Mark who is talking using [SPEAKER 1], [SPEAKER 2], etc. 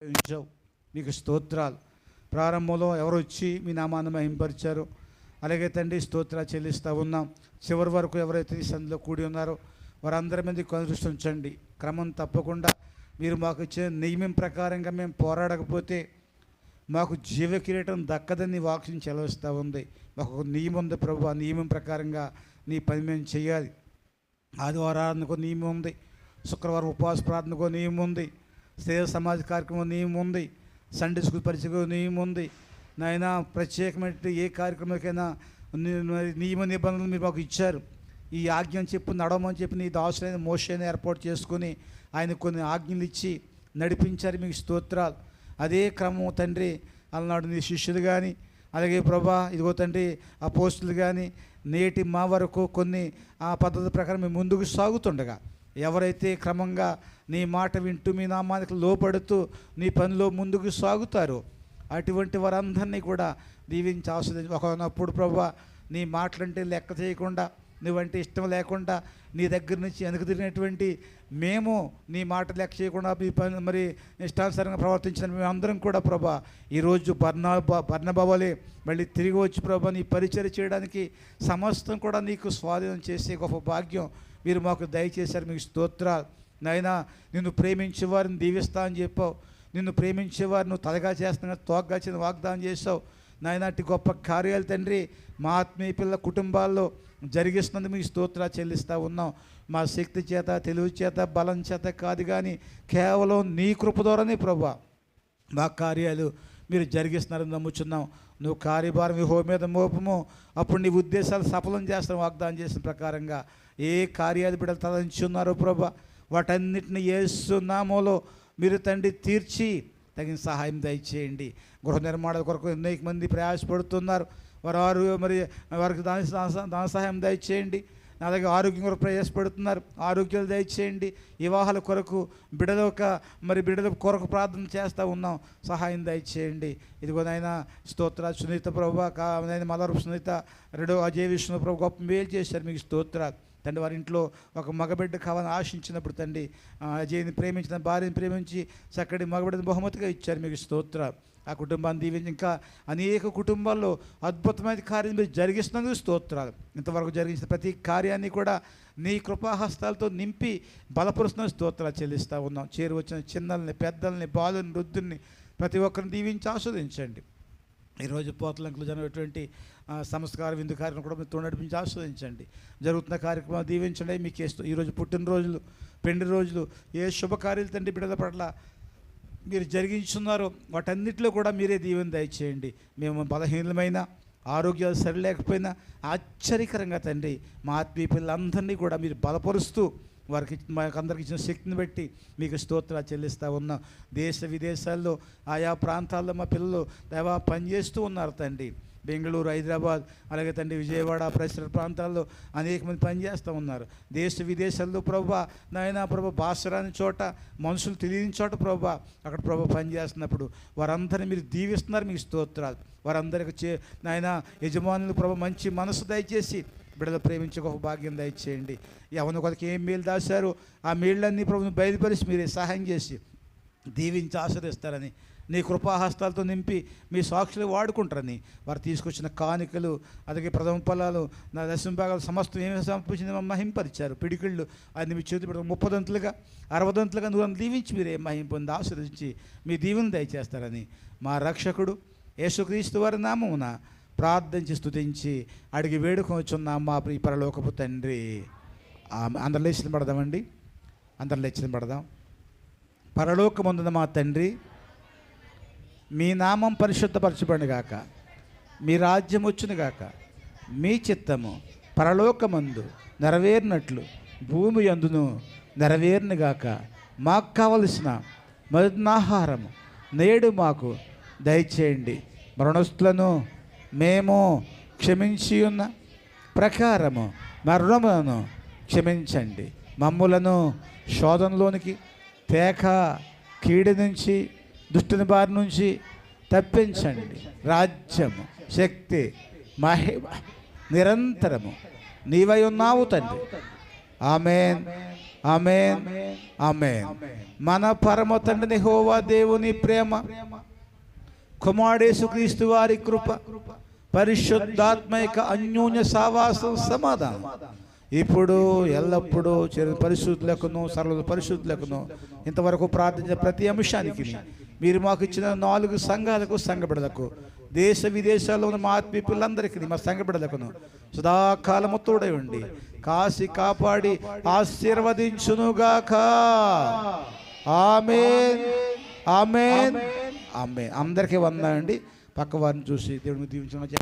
[SPEAKER 1] ఉంచావు, మీకు స్తోత్రాలు. ప్రారంభంలో ఎవరు వచ్చి మీ నామాన్ని మహింపరిచారు, అలాగే తండ్రి స్తోత్రాలు చెల్లిస్తూ ఉన్నాం. చివరి వరకు ఎవరైతే ఈ సందులో కూడి ఉన్నారో వారందరి మీద దృష్టి ఉంచండి. క్రమం తప్పకుండా మీరు మాకు ఇచ్చిన నియమం ప్రకారంగా మేము పోరాడకపోతే మాకు జీవ కిరీటం దక్కదని వాక్యం చెలవిస్తూ ఉంది. మాకు ఒక నియమం ఉంది ప్రభు, ఆ నియమం ప్రకారంగా నీ పని మేము చేయాలి. ఆదివారానికి నియమం ఉంది, శుక్రవారం ఉపవాస ప్రార్థనకు నియమం ఉంది, సేవ సమాజ కార్యక్రమం నియమం ఉంది, సండే స్కూల్ పరీక్షకు నియమం ఉంది. నాయన ప్రత్యేకమైన ఏ కార్యక్రమానికైనా నియమ నిబంధనలు మీరు మాకు ఇచ్చారు. ఈ ఆజ్ఞని చెప్పి నడవమని చెప్పి నీ దాసులైన మోషేని ఏర్పాటు చేసుకొని ఆయన కొన్ని ఆజ్ఞలు ఇచ్చి నడిపించారు. మీకు స్తోత్రాలు. అదే క్రమం తండ్రి అలనాడు నీ శిష్యులు కానీ, అలాగే ప్రభా ఇదిగో తండ్రి అపోస్తులు కానీ నేటి మా వరకు కొన్ని ఆ పద్ధతి ప్రకారం మేము ముందుకు సాగుతుండగా ఎవరైతే క్రమంగా నీ మాట వింటూ మీ నామానికి లోపడుతూ నీ పనిలో ముందుకు సాగుతారో అటువంటి వారందరినీ కూడా దీవించి ఆస్వాదించి ఒకనప్పుడు ప్రభా నీ మాటలంటే లెక్క చేయకుండా, నువ్వంటే ఇష్టం లేకుండా నీ దగ్గర నుంచి వెనక్కి తిరిగినటువంటి మేము నీ మాట లెక్క చేయకుండా మీ పని మరి ఇష్టానుసారంగా ప్రవర్తించిన మేమందరం కూడా ప్రభా ఈరోజు బర్నబావలే మళ్ళీ తిరిగి వచ్చి ప్రభా నీ పరిచయం చేయడానికి సమస్తం కూడా నీకు స్వాధీనం చేసే గొప్ప భాగ్యం మీరు మాకు దయచేశారు. మీకు స్తోత్రాలు. నాయనా నిన్ను ప్రేమించే వారిని దీవిస్తా అని చెప్పావు, నిన్ను ప్రేమించేవారు నువ్వు తలగా చేస్తున్నా తోకగా చిన్న వాగ్దానం చేసావు. నాయన అట్టి గొప్ప కార్యాలు తండ్రి మా ఆత్మీయ పిల్ల కుటుంబాల్లో జరిగిస్తున్నందుకు మీకు స్తోత్రాలు చెల్లిస్తూ ఉన్నాం. మా శక్తి చేత, తెలివి చేత, బలం చేత కాదు కానీ కేవలం నీ కృప ద్వారానే ప్రభా మా కార్యాలు మీరు జరిగిస్తున్నారని నమ్ముచున్నాం. నువ్వు కార్యభారం మీ హోం మీద మోపము, అప్పుడు నీ ఉద్దేశాలు సఫలం చేస్తాను వాగ్దానం చేసిన ప్రకారంగా ఏ కార్యాలు బిడ్డలు తలంచున్నారో ప్రభా వాటన్నిటిని యేసు నామములో మీరు తండ్రి తీర్చి తగిన సహాయం దయచేయండి. గృహ నిర్మాణాల కొరకు అనేక మంది ప్రయాసపడుతున్నారు, వారు మరి వారికి దాని సహాయం దయచేయండి. అలాగే ఆరోగ్యం కొరకు ప్రయాసపడుతున్నారు, ఆరోగ్యాలు దయచేయండి. వివాహాల కొరకు బిడ్డల కొరకు ప్రార్థన చేస్తూ ఉన్నాం, సహాయం దయచేయండి. ఇదిగో నాయన స్తోత్రాలు. సునీత ప్రభు నాయన మలరు సునీత రెండో అజయ్ విష్ణు ప్రభు గొప్ప మేలు చేశారు. మీకు స్తోత్రాలు తండ్రి. వారి ఇంట్లో ఒక మగబిడ్డ కావాలని ఆశించినప్పుడు తండ్రి అజయ్ని ప్రేమించిన భార్యని ప్రేమించి చక్కటి మగబిడ్డని బహుమతిగా ఇచ్చారు. మీకు స్తోత్రాలు. ఆ కుటుంబాన్ని దీవించి ఇంకా అనేక కుటుంబాల్లో అద్భుతమైన కార్యం మీరు జరిగిస్తున్నందుకు స్తోత్రాలు. ఇంతవరకు జరిగించిన ప్రతి కార్యాన్ని కూడా నీ కృపాహస్తాలతో నింపి బలపరుస్తున్న స్తోత్రాలు చెల్లిస్తూ ఉన్నాం. చేరు వచ్చిన చిన్నల్ని, పెద్దల్ని, బాలుని, వృద్ధుల్ని ప్రతి ఒక్కరిని దీవించి ఆస్వాదించండి. ఈరోజు పోతలంకలు జరిగినటువంటి సంస్కార విందు కార్యక్రమం కూడా మీరు నడిపించి ఆస్వాదించండి. జరుగుతున్న కార్యక్రమం దీవించండి. మీకు ఈరోజు పుట్టినరోజులు, పెండి రోజులు, ఏ శుభకార్యాలు తండ్రి బిడ్డల పట్ల మీరు జరిగించున్నారో వాటన్నిటిలో కూడా మీరే దీవెన దయచేయండి. మేము బలహీనమైన, ఆరోగ్యాలు సరిలేకపోయినా ఆశ్చర్యకరంగా తండ్రి మా ఆత్మీయ పిల్లలందరినీ కూడా మీరు బలపరుస్తూ వారికి మాకందరికి ఇచ్చిన శక్తిని బట్టి మీకు స్తోత్రాలు చెల్లిస్తూ ఉన్నాం. దేశ విదేశాల్లో ఆయా ప్రాంతాల్లో మా పిల్లలు దేవా పనిచేస్తూ ఉన్నారు తండ్రి. బెంగళూరు, హైదరాబాద్, అలాగే తండ్రి విజయవాడ పరిసర ప్రాంతాల్లో అనేక మంది పనిచేస్తూ ఉన్నారు. దేశ విదేశాల్లో ప్రభా నాయన ప్రభా భాష రాని చోట, మనుషులు తెలియని చోట ప్రభా అక్కడ ప్రభా పనిచేస్తున్నప్పుడు వారందరినీ మీరు దీవిస్తున్నారు. మీకు స్తోత్రాలు. వారందరికీ నాయన యజమానులు ప్రభా మంచి మనసు దయచేసి బిడ్డలు ప్రేమించే ఒక భాగ్యం దయచేయండి. ఎవరి కొరకు ఏం మేలు దాశారో ఆ మేళ్ళన్నీ ప్రభుత్వం బయలుపరిచి మీరే సహాయం చేసి దీవించి ఆశ్రయిస్తారని, నీ కృపాహస్తాలతో నింపి మీ సాక్షులు వాడుకుంటారని, వారు తీసుకొచ్చిన కానుకలు, అలాగే ప్రథమ ఫలాలు, నా దశంభాగాలు సమస్తం ఏమి సమర్పించింది మహింపరిచారు. పిడికిళ్ళు అది మీ చేతి పెడతాం 30 60 నువ్వు దీవించి మీరే మహిం పొంది ఆశ్రయించి మీ దీవెన దయచేస్తారని మా రక్షకుడు యేసుక్రీస్తు వారి నామమున ప్రార్థించి స్తుతించి అడిగి వేడుకొచ్చున్నాం మా ప్రియ పరలోకపు తండ్రి. అందరు లేచిన పడదామండి, అందరు లేచిన పడదాం. పరలోకమందున మా తండ్రి, మీ నామం పరిశుద్ధపరచబడుగాక, మీ రాజ్యం వచ్చునుగాక, మీ చిత్తము పరలోకమందు నెరవేరినట్లు భూమి యందును నెరవేరునుగాక. మాకు కావలసిన మరునాహారము నేడు మాకు దయచేయండి. మరణస్తులను మేము క్షమించి ఉన్న ప్రకారము మరణములను క్షమించండి. మమ్ములను శోధనలోనికి తేక, కీడు నుంచి, దుష్టుని బారి నుంచి తప్పించండి. రాజ్యము, శక్తి, మహిమ నిరంతరము నీవై ఉన్నావు తండ్రి. ఆమేన్. ఆమేన్, ఆమేన్. మన పరమ తండ్రి యెహోవా దేవుని ప్రేమ, కుమారుడు యేసుక్రీస్తు వారి కృప, పరిశుద్ధాత్మైక అన్యోన్య సావాసం, సమాధానం ఇప్పుడు ఎల్లప్పుడూ పరిశుద్ధులకును సర్వ పరిశుద్ధులకును ఇంతవరకు ప్రార్థించిన ప్రతి అంశానికి మీరు మాకు ఇచ్చిన 4 సంఘాలకు, సంఘ బిడ్డలకు, దేశ విదేశాల్లో ఉన్న మా ఆత్మీయ పిల్లలందరికీ, మా సంఘ బిడ్డలకును సదాకాలము తోడై ఉండి కాసి కాపాడి ఆశీర్వదించునుగాక. ఆమేన్, ఆమేన్, ఆమేన్. అందరికీ వందనండి. పక్క వారిని చూసి దేవుడిని దీవించమని.